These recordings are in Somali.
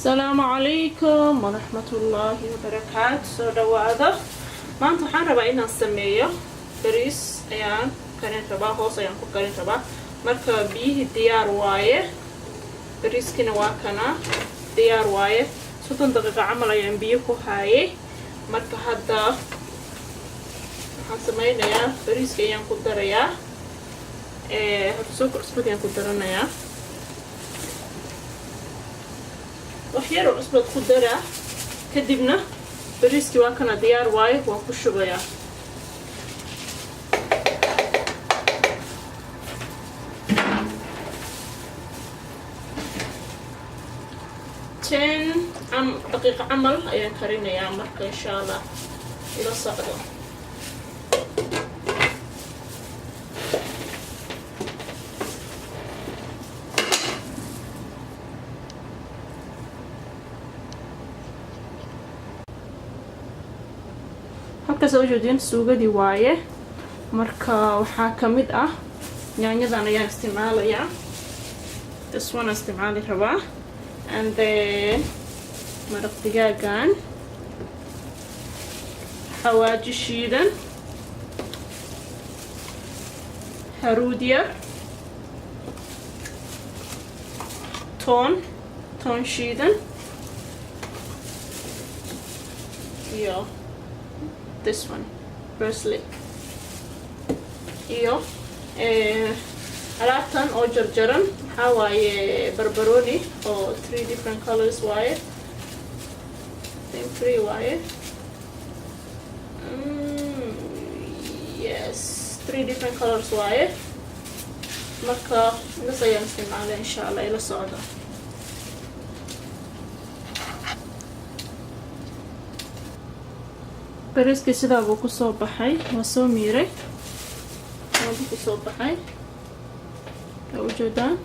السلام عليكم ورحمة الله وبركاته. soo dhawaada. maanta waxaan rabaa inaan sameeyo bariis ayaan karin rabaa, hoos ayaan ku karin rabaa. marka biyihii diyaar waaye, bariiskina waa kana diyaar waaye. 30 daqiiqo camal ayaan biyo ku haayay. marka hadda waxaan sameynayaa bariiska ayaan ku darayaa sokor cusbad ayaan ku daranayaa. waxyar oo cusbad ku daraa, kadibna bariiskii waa kana diyaar waaye, waan ku shubayaa. daqiiqo camal ayaan karinayaa, marka insha allah ila socdo. halkaas oo jeedin suugadii waaye. marka waxaa kamid ah yaanyadan ayaan isticmaalayaa, this one isticmaali rabaa, and then maraq digaagan, xawaaji shiidan, haruud yar, toon shiidan, iyo this one parsley, iyo alaabtan oo jarjaran waxaa waaye barbarooni oo 3 different colors waaye, 3 waaye, yes 3 different colors waaye. marka intaas ayaan isticmaalay, insha allah ila socdo. bariiskii sidaa buu kusoo baxay, waa soo miiray, buu kusoo baxay, waa ujeedaan.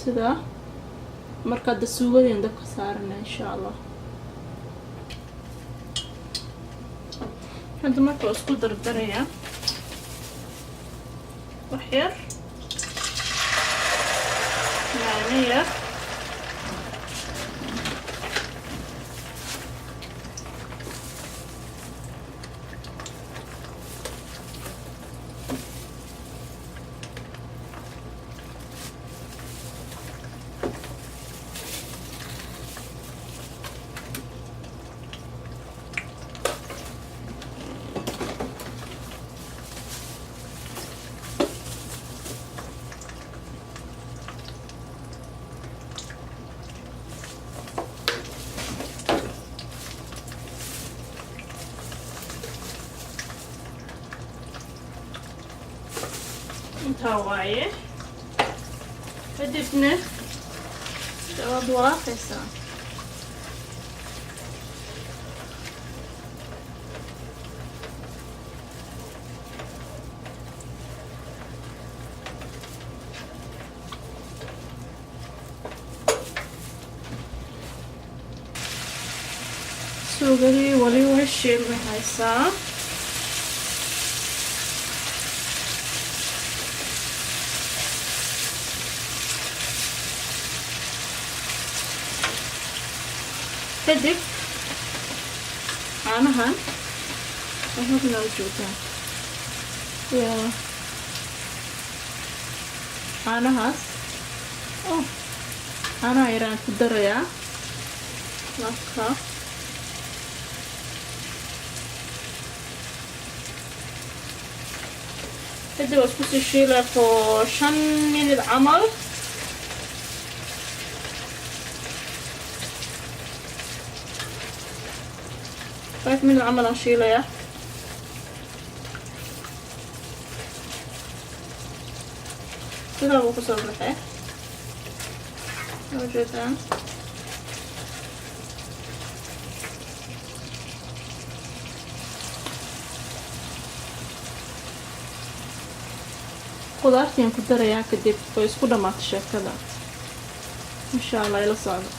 sidaa marka hadda suugadeen dabka saarana insha allah. hadda marka waa isku dardarayaa wax yar yaanyo yar, intaa waaye. kadibna dabaad walaaqaysaa. suugadii wali way shiilmaysaa. kadib caanahan waxaadna u joogtaa caanahaas caanaha yaraan ku darayaa. marka kadib waa isku sii shiilaa for 5 minute camal. من العمل نشيلها كده وكسر الحين وجدان. qudaartiin ku darayaa, kadib way isku dhamaatay sheekada insha allah ila socdo.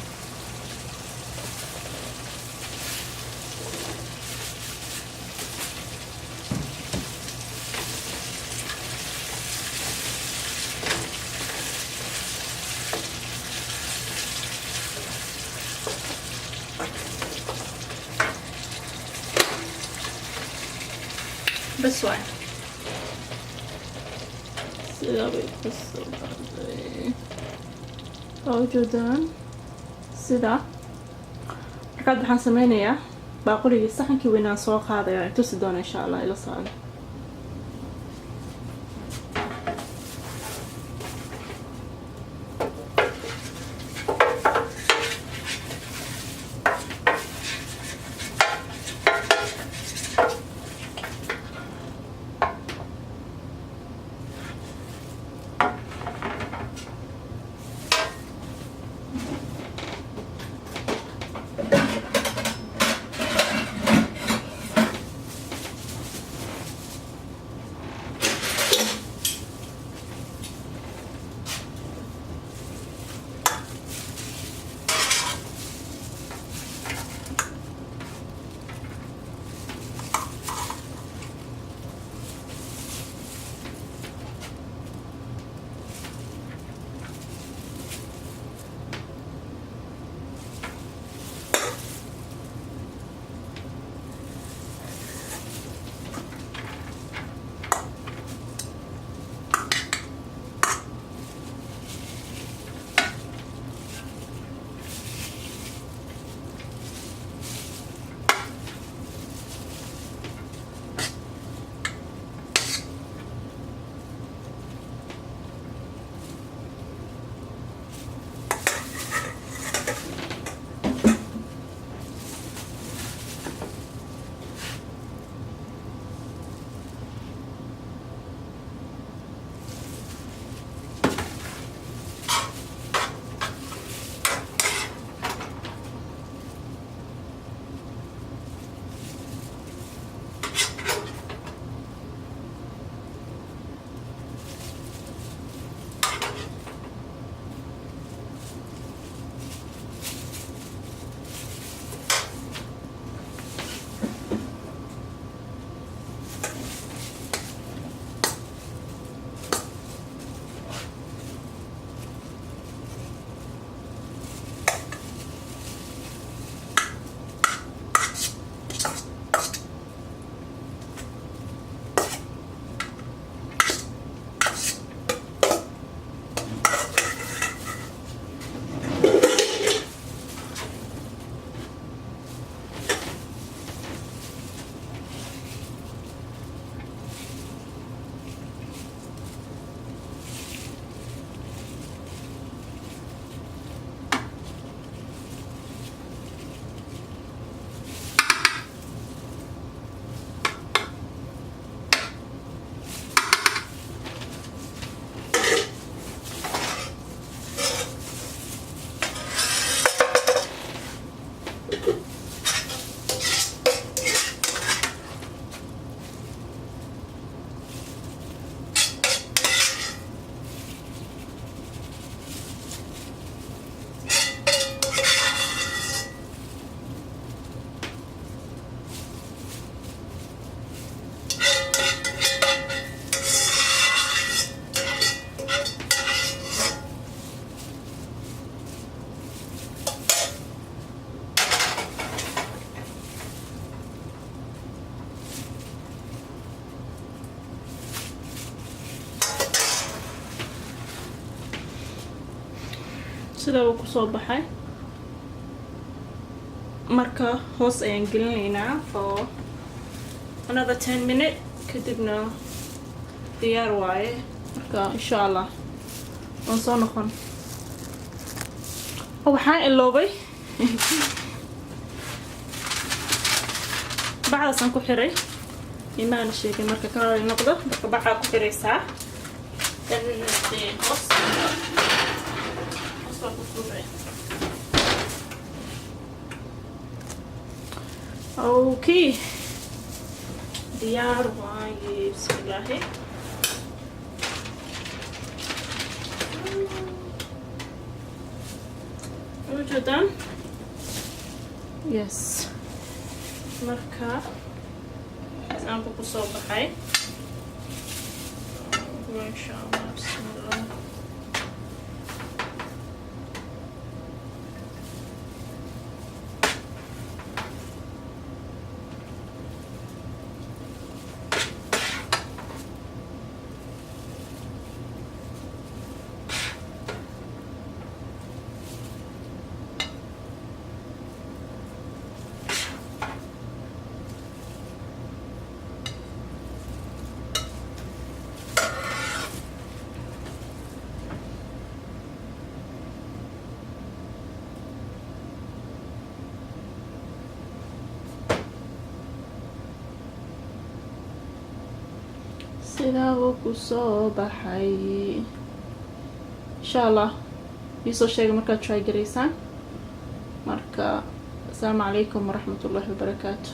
بس واحد سيدابي كسر موجودان سيدا markaad waxaan sameynayaa baaquligii saxankii weynaan soo qaadaya tusi doona insha Allah ila socdo sida uu ku soo baxay marka hoos ayaan gelinaynaa for another 10 minutes kadibna diyaar waaye marka insha Allah waan soo noqon waxaan iloobay bacdaasaan ku xiray imaan sheegay marka kala noqdo marka bacaa ku xiraysaa hoos اوكي ديار واي بسم الله وجدان يس مركا سامبو كسو بحي ما شاء الله بسم الله sidaa uu kusoo baxay insha allah isoo sheega markaad try garaysaan marka asalaamu calaykum waraxmatullaahi wabarakaatu